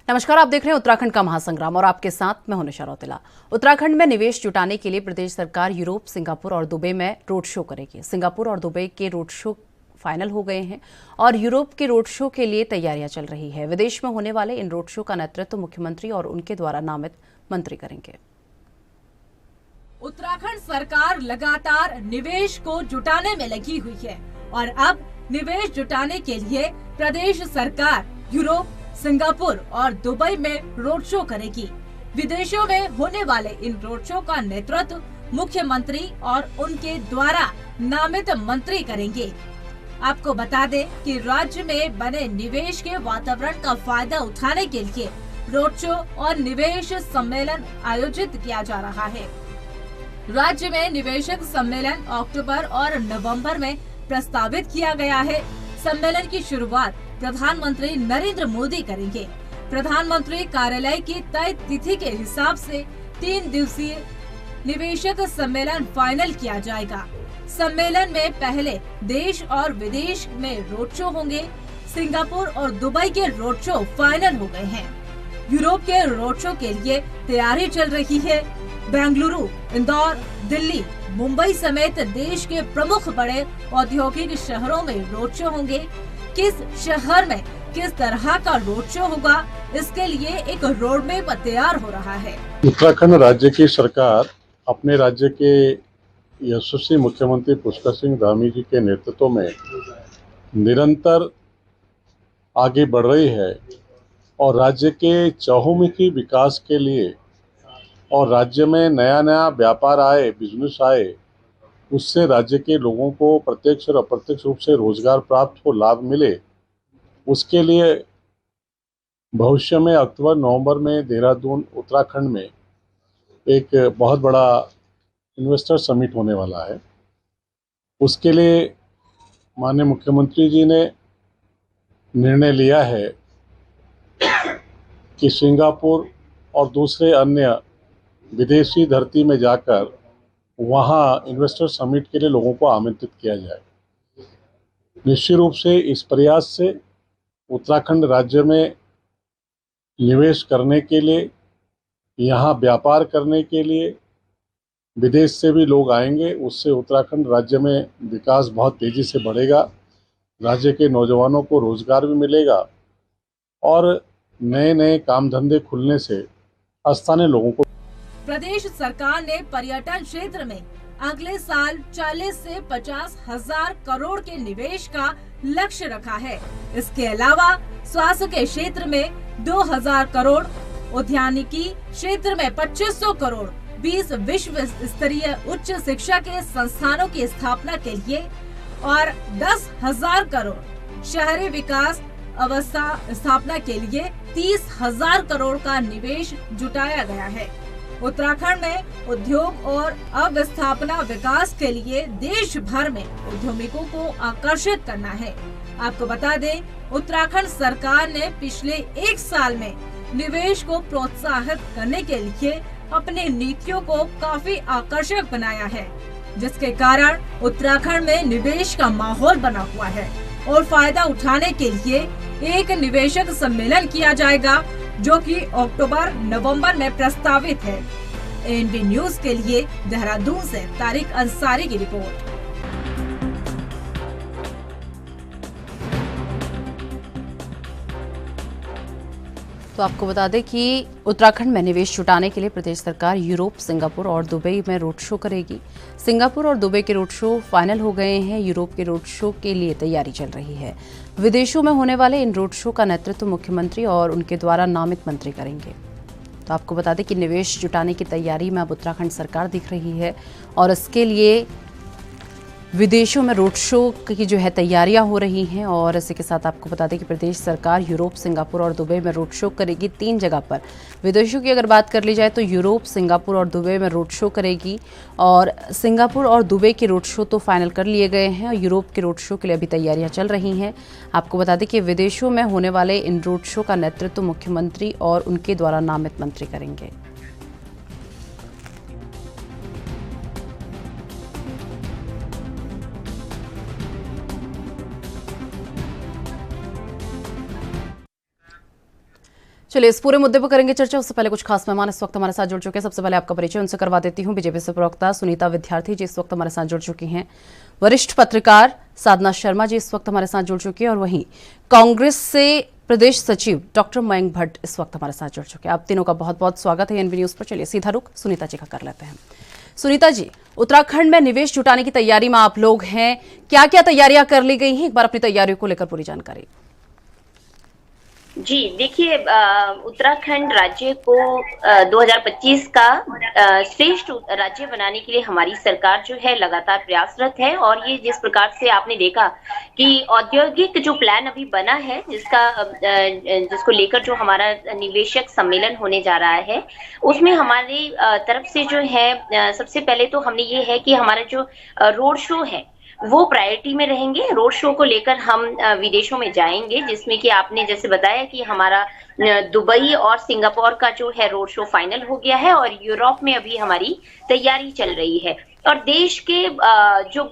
नमस्कार, आप देख रहे हैं उत्तराखंड का महासंग्राम और आपके साथ मैं हूं निशा रौतेला। उत्तराखंड में निवेश जुटाने के लिए प्रदेश सरकार यूरोप, सिंगापुर और दुबई में रोड शो करेगी। सिंगापुर और दुबई के रोड शो फाइनल हो गए हैं और यूरोप के रोड शो के लिए तैयारियां चल रही है। विदेश में होने वाले इन रोड शो का नेतृत्व मुख्यमंत्री और उनके द्वारा नामित मंत्री करेंगे। उत्तराखंड सरकार लगातार निवेश को जुटाने में लगी हुई है और अब निवेश जुटाने के लिए प्रदेश सरकार यूरोप, सिंगापुर और दुबई में रोड शो करेगी। विदेशों में होने वाले इन रोड शो का नेतृत्व मुख्यमंत्री और उनके द्वारा नामित मंत्री करेंगे। आपको बता दें कि राज्य में बने निवेश के वातावरण का फायदा उठाने के लिए रोड शो और निवेश सम्मेलन आयोजित किया जा रहा है। राज्य में निवेशक सम्मेलन अक्टूबर और नवंबर में प्रस्तावित किया गया है। सम्मेलन की शुरुआत प्रधानमंत्री नरेंद्र मोदी करेंगे। प्रधानमंत्री कार्यालय की तय तिथि के हिसाब से 3 दिवसीय निवेशक सम्मेलन फाइनल किया जाएगा। सम्मेलन में पहले देश और विदेश में रोड शो होंगे। सिंगापुर और दुबई के रोड शो फाइनल हो गए हैं। यूरोप के रोड शो के लिए तैयारी चल रही है। बेंगलुरु, इंदौर, दिल्ली, मुंबई समेत देश के प्रमुख बड़े औद्योगिक शहरों में रोड शो होंगे। किस शहर में किस तरह का रोड शो होगा, इसके लिए एक रोड मैप तैयार हो रहा है। उत्तराखंड राज्य की सरकार अपने राज्य के यशस्वी मुख्यमंत्री पुष्कर सिंह धामी जी के नेतृत्व में निरंतर आगे बढ़ रही है और राज्य के चहुमुखी विकास के लिए और राज्य में नया नया व्यापार आए, बिजनेस आए, उससे राज्य के लोगों को प्रत्यक्ष और अप्रत्यक्ष रूप से रोजगार प्राप्त हो, लाभ मिले, उसके लिए भविष्य में अक्टूबर नवंबर में देहरादून उत्तराखंड में एक बहुत बड़ा इन्वेस्टर समिट होने वाला है। उसके लिए माननीय मुख्यमंत्री जी ने निर्णय लिया है कि सिंगापुर और दूसरे अन्य विदेशी धरती में जाकर वहाँ इन्वेस्टर समिट के लिए लोगों को आमंत्रित किया जाए। निश्चित रूप से इस प्रयास से उत्तराखंड राज्य में निवेश करने के लिए, यहाँ व्यापार करने के लिए विदेश से भी लोग आएंगे। उससे उत्तराखंड राज्य में विकास बहुत तेज़ी से बढ़ेगा। राज्य के नौजवानों को रोजगार भी मिलेगा और नए नए काम धंधे खुलने से स्थानीय लोगों को। प्रदेश सरकार ने पर्यटन क्षेत्र में अगले साल 40 से 50 हजार करोड़ के निवेश का लक्ष्य रखा है। इसके अलावा स्वास्थ्य के क्षेत्र में 2000 करोड़, उद्यानिकी क्षेत्र में 2500 करोड़, 20 विश्व स्तरीय उच्च शिक्षा के संस्थानों की स्थापना के लिए और 10,000 करोड़, शहरी विकास अवस्था स्थापना के लिए 30,000 करोड़ का निवेश जुटाया गया है। उत्तराखंड में उद्योग और अवस्थापना विकास के लिए देश भर में उद्यमियों को आकर्षित करना है। आपको बता दें, उत्तराखंड सरकार ने पिछले 1 साल में निवेश को प्रोत्साहित करने के लिए अपनी नीतियों को काफी आकर्षक बनाया है, जिसके कारण उत्तराखंड में निवेश का माहौल बना हुआ है और फायदा उठाने के लिए एक निवेशक सम्मेलन किया जाएगा, जो कि अक्टूबर नवंबर में प्रस्तावित है। एएनबी न्यूज के लिए देहरादून से तारिक अंसारी की रिपोर्ट। तो आपको बता दें कि उत्तराखंड में निवेश जुटाने के लिए प्रदेश सरकार यूरोप, सिंगापुर और दुबई में रोड शो करेगी। सिंगापुर और दुबई के रोड शो फाइनल हो गए हैं। यूरोप के रोड शो के लिए तैयारी चल रही है। विदेशों में होने वाले इन रोड शो का नेतृत्व मुख्यमंत्री और उनके द्वारा नामित मंत्री करेंगे। तो आपको बता दें कि निवेश जुटाने की तैयारी में अब उत्तराखंड सरकार दिख रही है और इसके लिए विदेशों में रोड शो की जो है तैयारियां हो रही हैं। और इसी के साथ आपको बता दें कि प्रदेश सरकार यूरोप, सिंगापुर और दुबई में रोड शो करेगी। 3 जगह पर विदेशों की अगर बात कर ली जाए तो यूरोप, सिंगापुर और दुबई में रोड शो करेगी। और सिंगापुर और दुबई के रोड शो तो फाइनल कर लिए गए हैं और यूरोप के रोड शो के लिए अभी तैयारियां चल रही हैं। आपको बता दें कि विदेशों में होने वाले इन रोड शो का नेतृत्व मुख्यमंत्री और उनके द्वारा नामित मंत्री करेंगे। चलिए इस पूरे मुद्दे पर करेंगे चर्चा। उससे पहले कुछ खास मेहमान इस वक्त हमारे साथ जुड़ चुके हैं। सबसे पहले आपका परिचय उनसे करवा देती हूँ। बीजेपी से प्रवक्ता सुनीता विद्यार्थी जी इस वक्त हमारे साथ जुड़ चुकी हैं। वरिष्ठ पत्रकार साधना शर्मा जी इस वक्त हमारे साथ जुड़ चुकी है और वहीं कांग्रेस से प्रदेश सचिव डॉक्टर मयंक भट्ट इस वक्त हमारे साथ जुड़ चुके हैं। आप तीनों का बहुत बहुत स्वागत है एनबी न्यूज पर। चलिए सीधा रुख सुनीता जी का कर लेते हैं। सुनीता जी, उत्तराखंड में निवेश जुटाने की तैयारी में आप लोग हैं, क्या क्या तैयारियां कर ली गई हैं? एक बार अपनी तैयारियों को लेकर पूरी जानकारी। जी देखिए, उत्तराखंड राज्य को 2025 का श्रेष्ठ राज्य बनाने के लिए हमारी सरकार जो है लगातार प्रयासरत है। और ये जिस प्रकार से आपने देखा कि औद्योगिक जो प्लान अभी बना है, जिसको लेकर जो हमारा निवेशक सम्मेलन होने जा रहा है, उसमें हमारी तरफ से जो है सबसे पहले तो हमने ये है कि हमारा जो रोड शो है वो प्रायोरिटी में रहेंगे। रोड शो को लेकर हम विदेशों में जाएंगे, जिसमें कि आपने जैसे बताया कि हमारा दुबई और सिंगापुर का जो है रोड शो फाइनल हो गया है और यूरोप में अभी हमारी तैयारी चल रही है। और देश के जो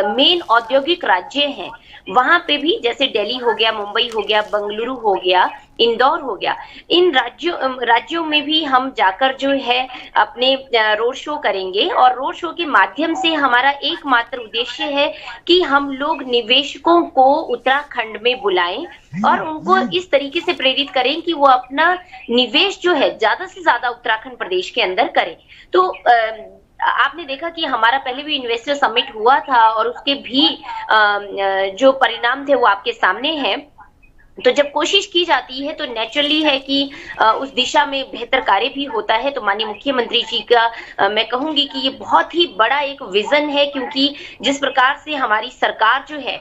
मेन औद्योगिक राज्य हैं वहां पे भी, जैसे दिल्ली हो गया, मुंबई हो गया, बेंगलुरु हो गया, इंदौर हो गया, इन राज्यों में भी हम जाकर जो है अपने रोड शो करेंगे। और रोड शो के माध्यम से हमारा एकमात्र उद्देश्य है कि हम लोग निवेशकों को उत्तराखंड में बुलाएं और उनको इस तरीके से प्रेरित करें कि वो अपना निवेश जो है ज्यादा से ज्यादा उत्तराखंड प्रदेश के अंदर करें। तो आपने देखा कि हमारा पहले भी इन्वेस्टर समिट हुआ था और उसके भी जो परिणाम थे वो आपके सामने हैं। तो जब कोशिश की जाती है तो नेचुरली है कि उस दिशा में बेहतर कार्य भी होता है। तो माननीय मुख्यमंत्री जी का मैं कहूंगी कि ये बहुत ही बड़ा एक विजन है, क्योंकि जिस प्रकार से हमारी सरकार जो है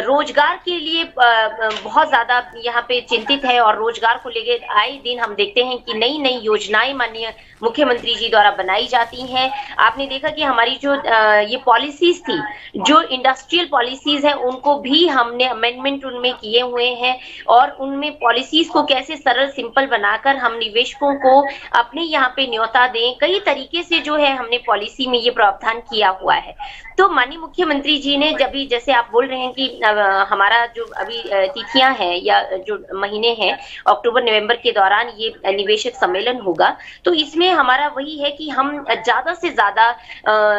रोजगार के लिए बहुत ज्यादा यहाँ पे चिंतित है और रोजगार को लेकर आए दिन हम देखते हैं कि नई नई योजनाएं माननीय मुख्यमंत्री जी द्वारा बनाई जाती हैं। आपने देखा कि हमारी जो ये पॉलिसीज थी, जो इंडस्ट्रियल पॉलिसीज है, उनको भी हमने अमेंडमेंट उनमें किए हुए हैं और उनमें पॉलिसीज को कैसे सरल सिंपल बनाकर हम निवेशकों को अपने यहाँ पे न्योता दें, कई तरीके से जो है हमने पॉलिसी में ये प्रावधान किया हुआ है। तो माननीय मुख्यमंत्री जी ने जब भी, जैसे आप बोल रहे हैं कि हमारा जो अभी तिथियां हैं या जो महीने हैं, अक्टूबर नवंबर के दौरान ये निवेशक सम्मेलन होगा, तो इसमें हमारा वही है कि हम ज्यादा से ज्यादा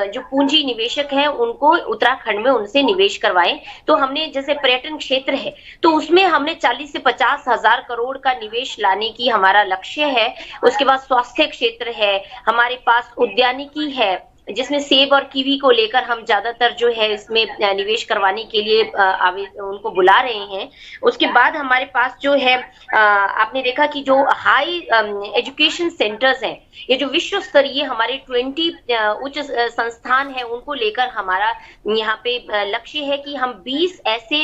जो पूंजी निवेशक हैं उनको उत्तराखंड में उनसे निवेश करवाएं। तो हमने जैसे पर्यटन क्षेत्र है तो उसमें हमने 40 से 50 हजार करोड़ का निवेश लाने की हमारा लक्ष्य है। उसके बाद स्वास्थ्य क्षेत्र है, हमारे पास उद्यानिकी है जिसमें सेब और कीवी को लेकर हम ज्यादातर जो है इसमें निवेश करवाने के लिए उनको बुला रहे हैं। उसके बाद हमारे पास जो है आपने देखा कि जो हाई एजुकेशन सेंटर्स हैं, ये जो विश्व स्तरीय हमारे 20 उच्च संस्थान है, उनको लेकर हमारा यहाँ पे लक्ष्य है कि हम 20 ऐसे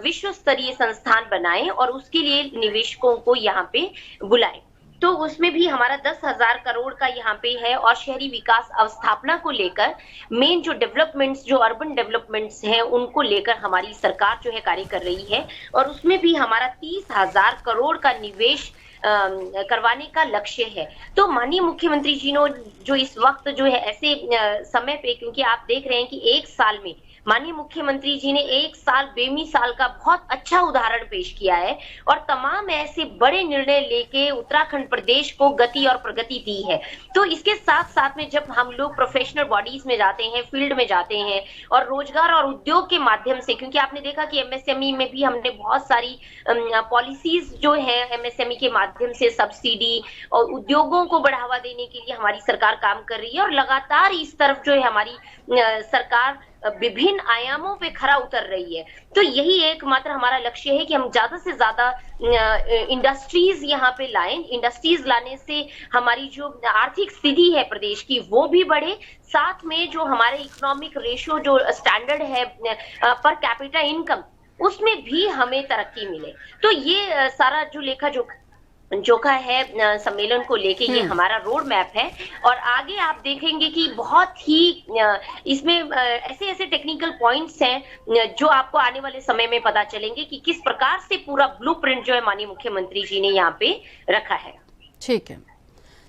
विश्व स्तरीय संस्थान बनाएं और उसके लिए निवेशकों को यहाँ पे बुलाएं। तो उसमें भी हमारा 10,000 करोड़ का यहाँ पे है। और शहरी विकास अवस्थापना को लेकर मेन जो डेवलपमेंट्स, जो अर्बन डेवलपमेंट्स हैं, उनको लेकर हमारी सरकार जो है कार्य कर रही है और उसमें भी हमारा 30,000 करोड़ का निवेश करवाने का लक्ष्य है। तो माननीय मुख्यमंत्री जी ने जो इस वक्त जो है ऐसे समय पे, क्योंकि आप देख रहे हैं कि एक साल में माननीय मुख्यमंत्री जी ने एक साल बेमिसाल का बहुत अच्छा उदाहरण पेश किया है और तमाम ऐसे बड़े निर्णय लेके उत्तराखंड प्रदेश को गति और प्रगति दी है। तो इसके साथ साथ में जब हम लोग प्रोफेशनल बॉडीज में जाते हैं, फील्ड में जाते हैं और रोजगार और उद्योग के माध्यम से, क्योंकि आपने देखा कि एमएसएमई में भी हमने बहुत सारी पॉलिसीज जो है एमएसएमई के माध्यम से सब्सिडी और उद्योगों को बढ़ावा देने के लिए हमारी सरकार काम कर रही है। और लगातार इस तरफ जो है हमारी सरकार विभिन्न आयामों पे खरा उतर रही है। तो यही एकमात्र हमारा लक्ष्य है कि हम ज्यादा से ज्यादा इंडस्ट्रीज यहाँ पे लाएं। इंडस्ट्रीज लाने से हमारी जो आर्थिक स्थिति है प्रदेश की वो भी बढ़े, साथ में जो हमारे इकोनॉमिक रेशियो जो स्टैंडर्ड है पर कैपिटा इनकम, उसमें भी हमें तरक्की मिले। तो ये सारा जो लेखा जोखा है सम्मेलन को लेके, ये हमारा रोड मैप है। और आगे आप देखेंगे कि बहुत ही इसमें ऐसे ऐसे टेक्निकल पॉइंट्स हैं जो आपको आने वाले समय में पता चलेंगे कि किस प्रकार से पूरा ब्लूप्रिंट जो है माननीय मुख्यमंत्री जी ने यहाँ पे रखा है। ठीक है,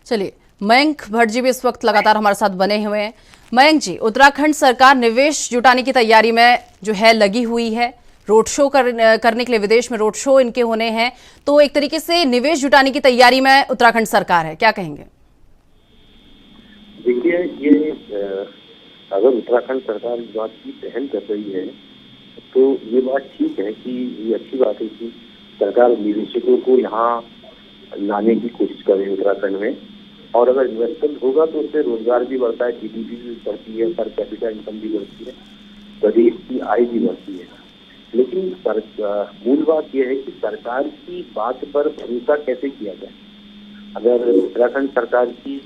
चलिए मयंक भट्ट जी भी इस वक्त लगातार हमारे साथ बने हुए हैं। मयंक जी, उत्तराखंड सरकार निवेश जुटाने की तैयारी में जो है लगी हुई है, रोड शो करने के लिए, विदेश में रोड शो इनके होने हैं, तो एक तरीके से निवेश जुटाने की तैयारी में उत्तराखंड सरकार है, क्या कहेंगे? देखिए, ये अगर उत्तराखंड सरकार इस बात की पहल कर रही है तो ये बात ठीक है कि ये अच्छी बात है कि सरकार निवेशकों को यहाँ लाने की कोशिश कर रही है उत्तराखंड में। और अगर इन्वेस्टमेंट होगा तो उससे रोजगार भी बढ़ता है, जीडीपी भी बढ़ती है, पर कैपिटल इनकम भी बढ़ती है, प्रदेश की आय भी बढ़ती है। लेकिन मूल बात यह है कि सरकार की बात पर भरोसा कैसे किया जाए। अगर उत्तराखंड सरकार की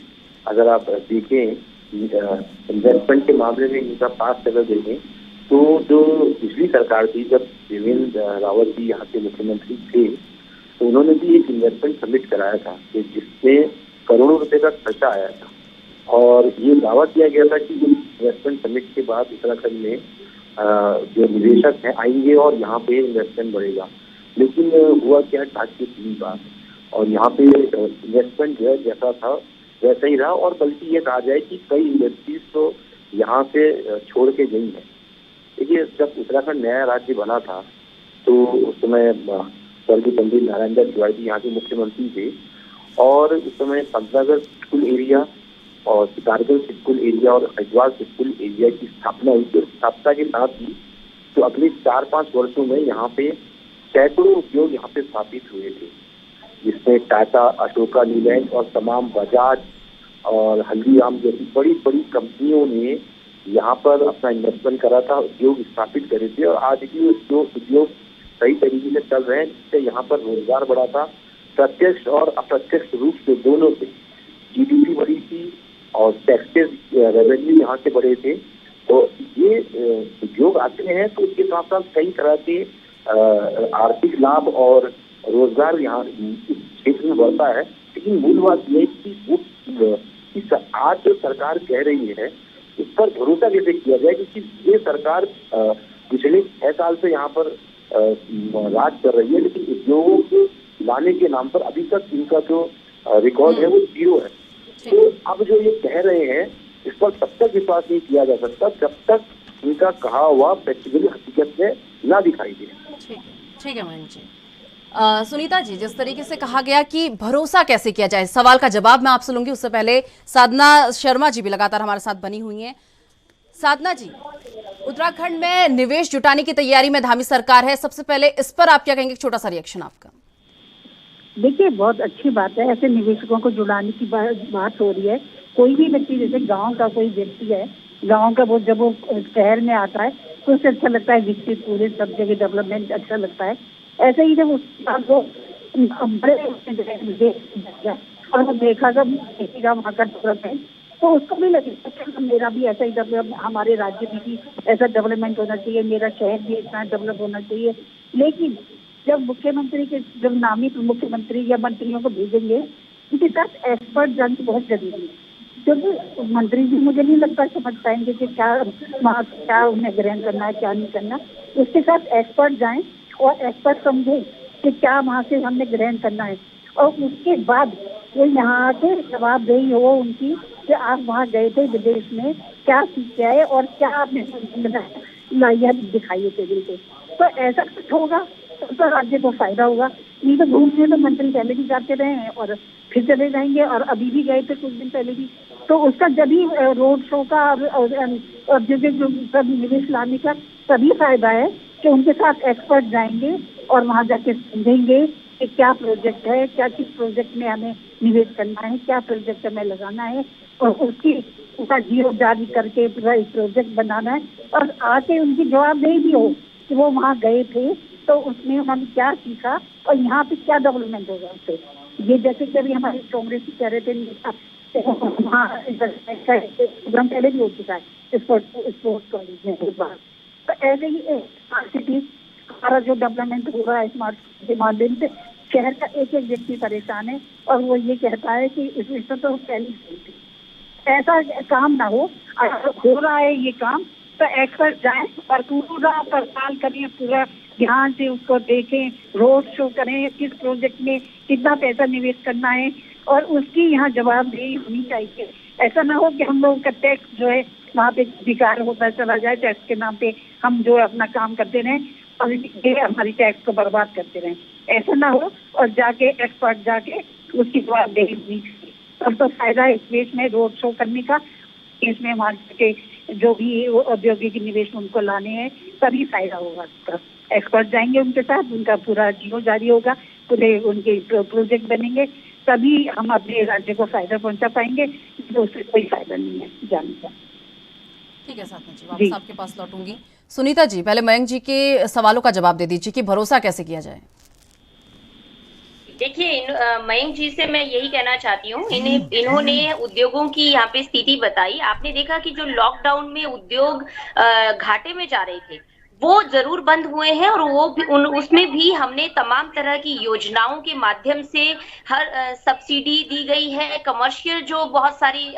अगर आप देखें इन्वेस्टमेंट के मामले में इनका पास्ट अगर देखें तो जो पिछली सरकार थी, जब देवेंद्र रावत जी यहाँ के मुख्यमंत्री थे, तो उन्होंने भी एक इन्वेस्टमेंट समिट कराया था कि जिसमें करोड़ों रुपए का खर्चा आया था और ये दावा किया गया था कि इन्वेस्टमेंट समिट के बाद उत्तराखंड में जो निवेशक हैं आएंगे और यहाँ पे इन्वेस्टमेंट बढ़ेगा। लेकिन हुआ क्या, ढाक की तीन बात, और यहाँ पे इन्वेस्टमेंट जो है जैसा था वैसा ही रहा, और बल्कि ये कहा जाए कि कई इंडस्ट्रीज तो यहाँ से छोड़ के गई है। देखिए, जब उत्तराखंड नया राज्य बना था तो उस समय स्वर्गीय पंडित नारायण दास तिवारी जी यहाँ के मुख्यमंत्री थे, और उस समय पंतनगर स्कूल एरिया और सितारगढ़ स्कूल एरिया और हरिद्वार स्कूल एरिया की स्थापना हुई। तो स्थापना के साथ ही तो अगले 4-5 वर्षों में यहाँ पे सैकड़ों उद्योग यहाँ पे स्थापित हुए थे, जिसमें टाटा, अशोका लीलैंड और तमाम बजाज और हल्दीराम जैसी बड़ी बड़ी कंपनियों ने यहाँ पर अपना इन्वेस्टमेंट करा था, उद्योग स्थापित करे थे, और आज भी उद्योग सही तरीके से चल रहे हैं, जिससे यहाँ पर रोजगार बढ़ा था। प्रत्यक्ष और अप्रत्यक्ष रूप से दोनों से जीडीपी बढ़ी थी और टैक्सेस रेवेन्यू यहाँ से बढ़े थे। तो ये उद्योग आते हैं तो उसके साथ साथ कई तरह के आर्थिक लाभ और रोजगार यहाँ क्षेत्र में बढ़ता है। लेकिन मूल बात यह कि आज जो सरकार कह रही है उस पर भरोसा कैसे किया जाए, क्योंकि ये सरकार पिछले 6 साल से यहाँ पर राज कर रही है, लेकिन उद्योगों को लाने के नाम पर अभी तक इनका जो रिकॉर्ड है वो 0 है। तो अब जो ये कह रहे हैं इस पर तब तक विश्वास नहीं किया जा सकता जब तक इनका कहा हुआ प्रैक्टिकली हकीकत में ना दिखाई दे। ठीक है मयंक जी। सुनीता जी, जिस तरीके से कहा गया कि भरोसा कैसे किया जाए, सवाल का जवाब मैं आपसे लूंगी, उससे पहले साधना शर्मा जी भी लगातार हमारे साथ बनी हुई हैं। साधना जी, उत्तराखंड में निवेश जुटाने की तैयारी में धामी सरकार है, सबसे पहले इस पर आप क्या कहेंगे? छोटा सा रिएक्शन आपका। देखिए, बहुत अच्छी बात है, ऐसे निवेशकों को जुड़ाने की बात हो रही है। कोई भी व्यक्ति, जैसे गांव का कोई व्यक्ति है, गांव का वो जब वो शहर में आता है तो उसे अच्छा लगता है, विकसित पूरे सब जगह डेवलपमेंट अच्छा लगता है। ऐसे ही जब वो बड़े और वो देखा जब वहाँ का डेवलपमेंट, तो उसको भी लगेगा मेरा भी ऐसा ही डेवलप, हमारे राज्य में भी ऐसा डेवलपमेंट होना चाहिए, मेरा शहर भी इतना डेवलप होना चाहिए। लेकिन जब मुख्यमंत्री के जब नामी मुख्यमंत्री या मंत्रियों को भेजेंगे, उनके साथ एक्सपर्ट जाना बहुत जरूरी है, क्योंकि मंत्री जी मुझे नहीं लगता समझ पाएंगे कि क्या उन्हें ग्रहण करना है, क्या नहीं करना। उसके साथ एक्सपर्ट जाएं और एक्सपर्ट समझे कि क्या वहाँ से हमने ग्रहण करना है, और उसके बाद वो यहाँ के जवाबदेही हो उनकी कि आप वहाँ गए थे विदेश में, क्या सीखे आए और क्या आपने लाइया दिखाई टेबल पे। तो ऐसा कुछ होगा तो राज्य को फायदा होगा। नहीं तो घूमने तो मंत्री पहले भी जाते रहे हैं और फिर चले जाएंगे, और अभी भी गए थे कुछ दिन पहले भी। तो उसका जब भी रोड शो का और जो सब निवेश लाने का तभी फायदा है कि उनके साथ एक्सपर्ट जाएंगे और वहाँ जाके समझेंगे कि क्या प्रोजेक्ट है, क्या किस प्रोजेक्ट में हमें निवेश करना है, क्या प्रोजेक्ट हमें लगाना है, और उसका जीरो जारी करके पूरा एक प्रोजेक्ट बनाना है। और आके उनकी जवाबदेही भी हो कि वो वहाँ गए थे तो उसमें उन्होंने क्या सीखा और यहाँ पे क्या डेवलपमेंट होगा उससे। ये जैसे कभी हमारे कांग्रेस कह रहे थे वहाँ प्रोग्राम पहले भी हो चुका है स्पोर्ट्स कॉलेज में एक बार। तो ऐसे ही स्मार्ट सिटी हमारा जो डेवलपमेंट हो रहा है स्मार्ट सिटी मामले में, शहर का एक एक व्यक्ति परेशान है और वो ये कहता है कि इसमें तो पहले ऐसा काम ना हो। अगर हो रहा है ये काम तो एक्सपर्ट जाए और पूरा पड़ताल करें, पूरा ध्यान से उसको देखें, रोड शो करें, किस प्रोजेक्ट में कितना पैसा निवेश करना है, और उसकी यहाँ जवाबदेही होनी चाहिए। ऐसा ना हो कि हम लोग का टैक्स जो है वहाँ पे बेकार होता चला जाए, टैक्स के नाम पे हम जो अपना काम करते रहें पॉलिटिक्स के हमारी टैक्स को बर्बाद करते रहे, ऐसा ना हो। और जाके एक्सपर्ट जाके उसकी जवाबदेही नहीं की। तब तो फायदा है इस देश में रोड शो करने का, इसमें हमारे के जो भी औद्योगिक निवेश उनको लाने हैं तभी फायदा होगा उसका। एक्सपर्ट जाएंगे उनके साथ, उनका पूरा जीओ जारी होगा, पूरे उनके प्रोजेक्ट बनेंगे, तभी हम अपने राज्य को फायदा पहुंचा पाएंगे। तो उससे कोई फायदा नहीं है जाने का। ठीक है साधना जी, वापस आपके पास लौटूंगी। सुनीता जी, पहले मयंक जी के सवालों का जवाब दे दीजिए कि भरोसा कैसे किया जाए। देखिए, मयंक जी से मैं यही कहना चाहती हूँ, इन्होंने उद्योगों की यहाँ पे स्थिति बताई। आपने देखा कि जो लॉकडाउन में उद्योग घाटे में जा रहे थे वो जरूर बंद हुए हैं, और वो भी उसमें भी हमने तमाम तरह की योजनाओं के माध्यम से हर सब्सिडी दी गई है। कमर्शियल जो बहुत सारी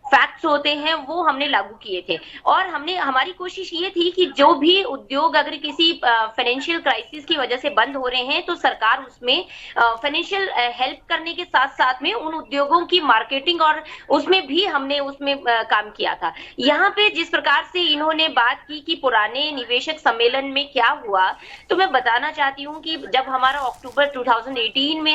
फैक्ट्स होते हैं वो हमने लागू किए थे, और हमारी कोशिश ये थी कि जो भी उद्योग अगर किसी फाइनेंशियल क्राइसिस की वजह से बंद हो रहे हैं तो सरकार उसमें फाइनेंशियल हेल्प करने के साथ साथ में उन उद्योगों की मार्केटिंग और उसमें भी हमने काम किया था। यहाँ पे जिस प्रकार से इन्होंने बात की कि पुराने निवेशक सम्मेलन में क्या हुआ, तो मैं बताना चाहती हूँ कि जब हमारा अक्टूबर 2018 में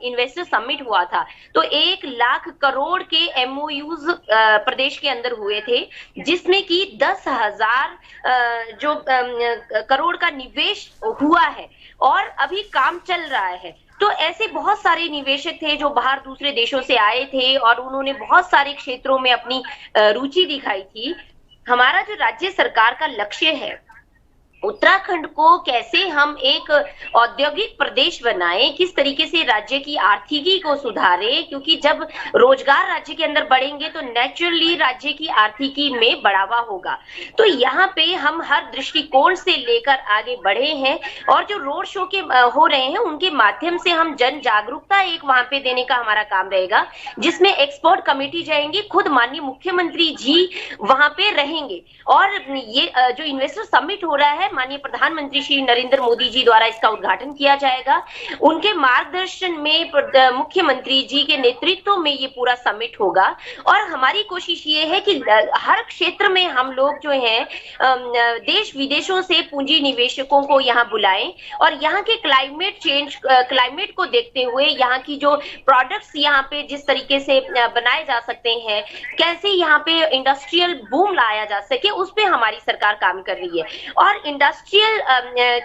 इन्वेस्टर समिट हुआ था तो 1 लाख करोड़ के एमओयूज प्रदेश के अंदर हुए थे, जिसमें कि 10,000 जो करोड़ का निवेश हुआ है और अभी काम चल रहा है। तो ऐसे बहुत सारे निवेशक थे जो बाहर दूसरे देशों से आए थे और उन्होंने बहुत सारे क्षेत्रों में अपनी रुचि दिखाई थी। हमारा जो राज्य सरकार का लक्ष्य है, उत्तराखंड को कैसे हम एक औद्योगिक प्रदेश बनाएं, किस तरीके से राज्य की आर्थिकी को सुधारें, क्योंकि जब रोजगार राज्य के अंदर बढ़ेंगे तो नेचुरली राज्य की आर्थिकी में बढ़ावा होगा। तो यहाँ पे हम हर दृष्टिकोण से लेकर आगे बढ़े हैं, और जो रोड शो के हो रहे हैं उनके माध्यम से हम जन जागरूकता एक वहां पे देने का हमारा काम रहेगा, जिसमें एक्सपर्ट कमेटी जाएंगी, खुद माननीय मुख्यमंत्री जी वहां पे रहेंगे। और ये जो इन्वेस्टर समिट हो रहा है, माननीय प्रधानमंत्री श्री नरेंद्र मोदी जी द्वारा इसका उद्घाटन किया जाएगा। उनके मार्गदर्शन में मुख्यमंत्री जी के नेतृत्व में ये पूरा समिट होगा, और हमारी कोशिश ये है कि हर क्षेत्र में हम लोग जो है देश विदेशों से पूंजी निवेशकों को यहाँ बुलाएं, और यहाँ के क्लाइमेट को देखते हुए यहाँ की जो प्रोडक्ट्स यहाँ पे जिस तरीके से बनाए जा सकते हैं, कैसे यहाँ पे इंडस्ट्रियल बूम लाया जा सके, उस पे हमारी सरकार काम कर रही है। और इंडस्ट्रियल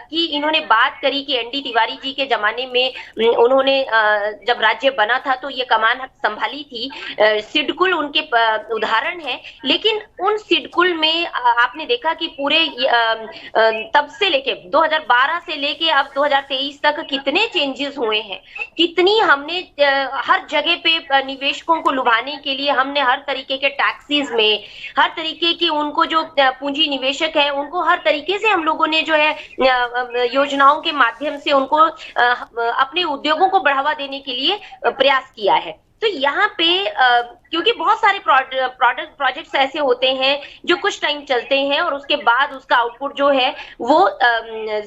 की इन्होंने बात करी कि एनडी तिवारी जी के जमाने में उन्होंने जब राज्य बना था तो ये कमान संभाली थी। सिडकुल उनके उदाहरण है, लेकिन उन सिडकुल में आपने देखा कि पूरे तब से लेके 2012 से लेके अब 2023 तक कितने चेंजेस हुए हैं, कितनी हमने हर जगह पे निवेशकों को लुभाने के लिए हमने हर तरीके के टैक्सेस में, हर तरीके की उनको जो पूंजी निवेशक है उनको हर तरीके से हम लोगों ने जो है योजनाओं के माध्यम से उनको अपने उद्योगों को बढ़ावा देने के लिए प्रयास किया है। तो यहाँ पे क्योंकि बहुत सारे प्रोजेक्ट्स ऐसे होते हैं जो कुछ टाइम चलते हैं और उसके बाद उसका आउटपुट जो है वो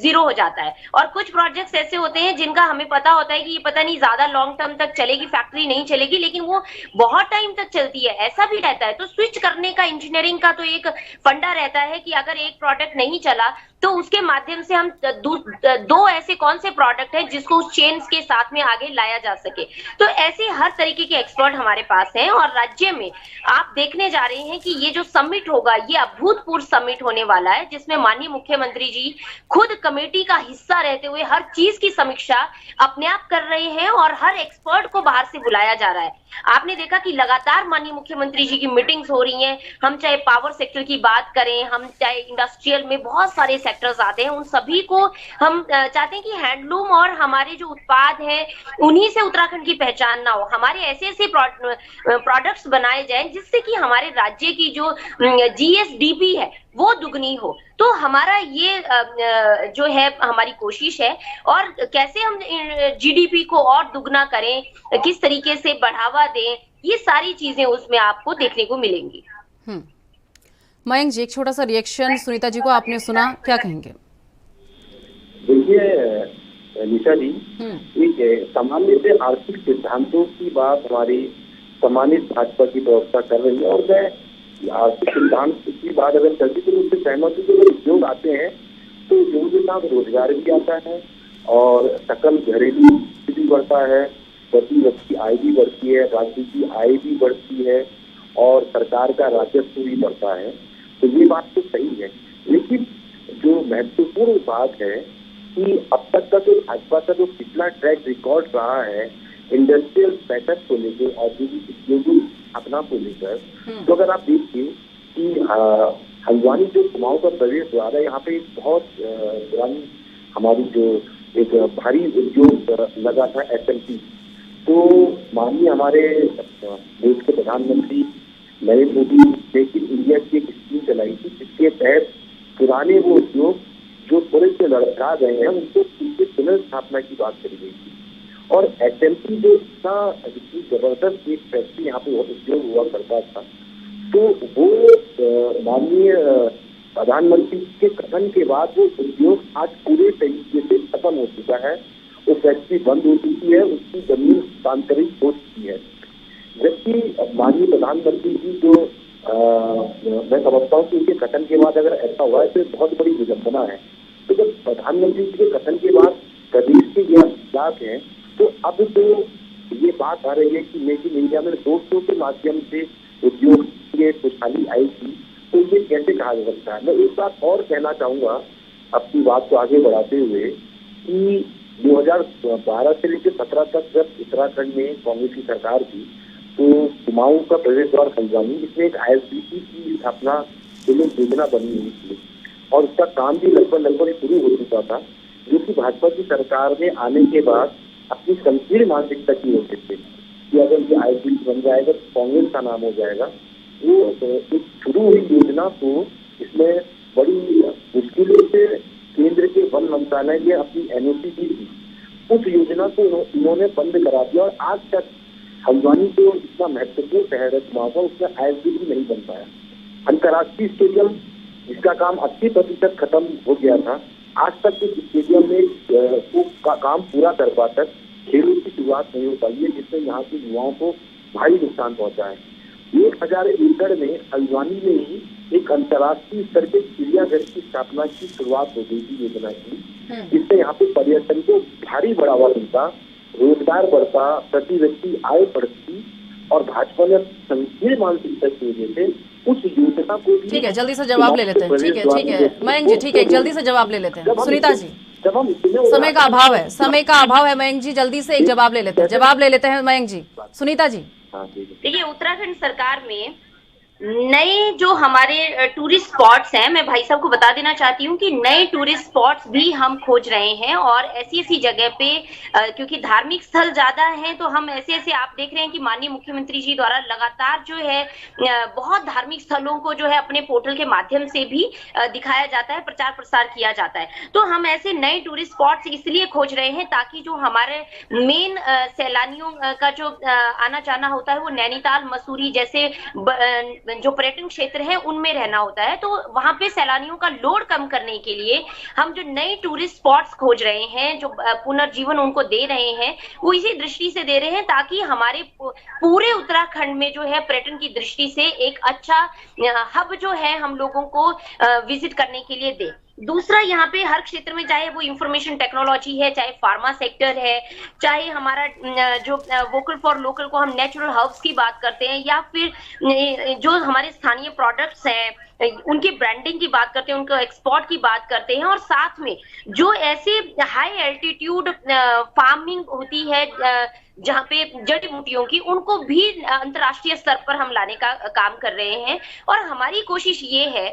जीरो हो जाता है, और कुछ प्रोजेक्ट्स ऐसे होते हैं जिनका हमें पता होता है कि ये पता नहीं ज्यादा लॉन्ग टर्म तक चलेगी, फैक्ट्री नहीं चलेगी, लेकिन वो बहुत टाइम तक चलती है, ऐसा भी रहता है। तो स्विच करने का इंजीनियरिंग का तो एक फंडा रहता है कि अगर एक प्रोडक्ट नहीं चला तो उसके माध्यम से हम दो ऐसे कौन से प्रोडक्ट है जिसको उस चेन के साथ में आगे लाया जा सके। तो ऐसे हर तरीके के एक्सपर्ट हमारे पास हैं, और राज्य में आप देखने जा रहे हैं कि ये जो समिट होगा ये अभूतपूर्व समिट होने वाला है, जिसमें माननीय मुख्यमंत्री जी खुद कमेटी का हिस्सा रहते हुए हर चीज की समीक्षा अपने आप कर रहे हैं, और हर एक्सपर्ट को बाहर से बुलाया जा रहा है। आपने देखा कि लगातार माननीय मुख्यमंत्री जी की मीटिंग्स हो रही हैं, हम चाहे पावर सेक्टर की बात करें, हम चाहे इंडस्ट्रियल में बहुत सारे सेक्टर्स आते हैं, उन सभी को हम चाहते हैं कि हैंडलूम और हमारे जो उत्पाद हैं उन्हीं से उत्तराखंड की पहचान ना हो, हमारे ऐसे प्रोडक्ट्स बनाए जाएं जिससे कि हमारे राज्य की जो जीएसडीपी है वो दुगनी हो। तो हमारा ये जो है हमारी कोशिश है, और कैसे हम जीडीपी को और दुगना करें, किस तरीके से बढ़ावा दें, ये सारी चीजें उसमें आपको देखने को मिलेंगी। मयंक जी, एक छोटा सा रिएक्शन सुनीता जी को आपने सुना, क्या कहेंगे? देखिए निशा जी, एक सामान्य से आर्थिक सिद्धांतों की बात हमारी सम्मानित भाजपा की व्यवस्था कर रही है, और मैं आर्थिक सिद्धांत की बात अगर चलती तो उससे सहमत हूँ कि अगर उद्योग आते हैं तो योजना साथ रोजगार भी आता है और सकल घरेलू भी बढ़ता है, प्रति वर्ष की आय भी बढ़ती है, राज्य की आय भी बढ़ती है और सरकार का राजस्व भी बढ़ता है। तो ये बात तो सही है, लेकिन जो महत्वपूर्ण बात है कि अब तक का जो भाजपा का जो पिछला ट्रैक रिकॉर्ड रहा है इंडस्ट्रियल सेटअप को लेकर, औद्योगिक उद्योगों की स्थापना को लेकर, तो अगर आप देखिए कि हल्द्वानी जो कुमाऊं का प्रवेश द्वार है, यहाँ पे एक बहुत पुरानी हमारी जो एक भारी उद्योग लगा था SMP। तो माननीय हमारे देश के प्रधानमंत्री Narendra Modi make in India की एक स्कीम चलाई थी, जिसके तहत पुराने वो उद्योग जो थोड़े से लड़खड़ा गए हैं उनको उनकी पुनर्स्थापना की बात करी गई थी। और SMP जो इतनी जबरदस्त एक फैक्ट्री यहाँ पे उद्योग हुआ करता था, तो वो माननीय प्रधानमंत्री के कथन के बाद वो उद्योग आज पूरे तरीके से खत्म हो चुका है। वो फैक्ट्री बंद हो चुकी है, उसकी जमीन हस्तांतरित हो चुकी है। जबकि माननीय प्रधानमंत्री जी जो मैं समझता हूँ कि उनके कथन के बाद अगर ऐसा हुआ है तो बहुत बड़ी विडंबना है। तो जब प्रधानमंत्री जी के कथन के बाद प्रदेश के ये हालात हैं, तो अब तो ये बात आ रही है कि मेक इन इंडिया में 200 के माध्यम से उद्योग की खुशहाली आएगी, तो ये कैसे कहा जा सकता है। मैं एक बात और कहना चाहूंगा अपनी बात को आगे बढ़ाते हुए कि 2012 से लेकर 17 तक जब उत्तराखंड में कांग्रेस की सरकार थी, तो कुमाऊं का प्रवेश द्वार हल्द्वानी, इसमें एक ISBC की स्थापना के लिए योजना बनी हुई थी और उसका काम भी लगभग शुरू हो चुका था, जो कि भाजपा की सरकार में आने के बाद अपनी संकीर्ण मानसिकता की वजह से कि अगर ये ISBC बन जाएगा तो कांग्रेस का नाम हो जाएगा। वो एक शुरू हुई योजना को इसमें बड़ी मुश्किलों से केंद्र के वन मंत्रालय ने अपनी NOC दी थी, उस योजना को इन्होंने बंद करा दिया और आज तक हल्द्वानी जो इतना महत्वपूर्ण शहर है कुमाऊं का, उसमें ISBC नहीं बन पाया। अंतर्राष्ट्रीय स्टेडियम जिसका काम 80% खत्म हो गया था, आज तक इस स्टेडियम में का काम पूरा कर पाकर खेलों की शुरुआत नहीं हो पाई है, जिससे यहाँ के युवाओं को भारी नुकसान पहुंचा है। 1000 एकड़ में हल्द्वानी में ही एक अंतर्राष्ट्रीय स्तर के चिड़ियाघर की स्थापना की शुरुआत हो गई थी योजना की, जिससे यहाँ पे पर्यटन को भारी बढ़ावा मिलता, रोजगार बढ़ता, प्रति व्यक्ति आय बढ़ती और भाजपा ने संकीर्ण मानसिकता की वजह से उस योजना को भी। ठीक है, जल्दी से जवाब ले लेते हैं। ठीक है मयंक जी, ठीक है, जल्दी से जवाब ले लेते हैं। सुनीता जी, समय का अभाव है मयंक जी, जल्दी से एक जवाब ले लेते हैं मयंक जी। सुनीता जी, देखिए, उत्तराखंड सरकार में नए जो हमारे टूरिस्ट स्पॉट्स हैं, मैं भाई साहब को बता देना चाहती हूँ कि नए टूरिस्ट स्पॉट्स भी हम खोज रहे हैं और ऐसी जगह पे क्योंकि धार्मिक स्थल ज्यादा हैं, तो हम ऐसे आप देख रहे हैं कि माननीय मुख्यमंत्री जी द्वारा लगातार जो है बहुत धार्मिक स्थलों को जो है अपने पोर्टल के माध्यम से भी दिखाया जाता है, प्रचार प्रसार किया जाता है। तो हम ऐसे नए टूरिस्ट स्पॉट्स इसलिए खोज रहे हैं ताकि जो हमारे मेन सैलानियों का जो आना जाना होता है वो नैनीताल, मसूरी जैसे जो पर्यटन क्षेत्र है उनमें रहना होता है, तो वहां पे सैलानियों का लोड कम करने के लिए हम जो नए टूरिस्ट स्पॉट्स खोज रहे हैं, जो पुनर्जीवन उनको दे रहे हैं, वो इसी दृष्टि से दे रहे हैं ताकि हमारे पूरे उत्तराखंड में जो है पर्यटन की दृष्टि से एक अच्छा हब जो है हम लोगों को विजिट करने के लिए दे। दूसरा, यहाँ पे हर क्षेत्र में, चाहे वो इंफॉर्मेशन टेक्नोलॉजी है, चाहे फार्मा सेक्टर है, चाहे हमारा जो वोकल फॉर लोकल को हम नेचुरल हर्ब्स की बात करते हैं, या फिर जो हमारे स्थानीय प्रोडक्ट्स हैं उनकी ब्रांडिंग की बात करते हैं, उनको एक्सपोर्ट की बात करते हैं, और साथ में जो ऐसे हाई एल्टीट्यूड फार्मिंग होती है जहाँ पे जड़ी बूटियों की, उनको भी अंतर्राष्ट्रीय स्तर पर हम लाने का काम कर रहे हैं। और हमारी कोशिश ये है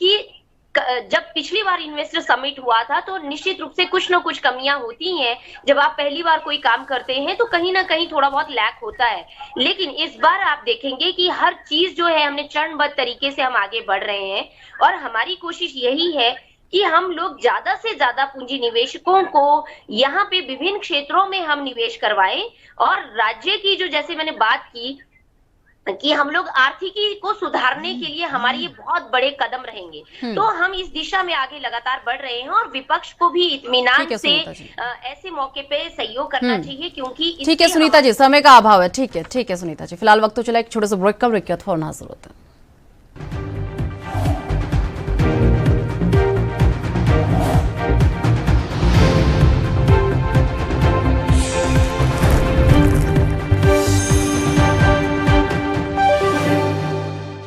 कि जब पिछली बार इन्वेस्टर समिट हुआ था तो निश्चित रूप से कुछ ना कुछ कमियां होती हैं। जब आप पहली बार कोई काम करते हैं तो कहीं ना कहीं थोड़ा बहुत लैक होता है, लेकिन इस बार आप देखेंगे कि हर चीज जो है हमने चरणबद्ध तरीके से हम आगे बढ़ रहे हैं। और हमारी कोशिश यही है कि हम लोग ज्यादा से ज्यादा पूंजी निवेशकों को यहाँ पे विभिन्न क्षेत्रों में हम निवेश करवाएं, और राज्य की जो, जैसे मैंने बात की कि हम लोग आर्थिकी को सुधारने के लिए हमारे ये बहुत बड़े कदम रहेंगे, तो हम इस दिशा में आगे लगातार बढ़ रहे हैं। और विपक्ष को भी इत्मीनान से ऐसे मौके पे सहयोग करना चाहिए, क्योंकि ठीक है सुनीता जी, समय का अभाव है। ठीक है सुनीता जी, फिलहाल वक्त तो चला एक छोटे से ब्रेक का, ब्रेक के बाद फौरन हाजिर होता है।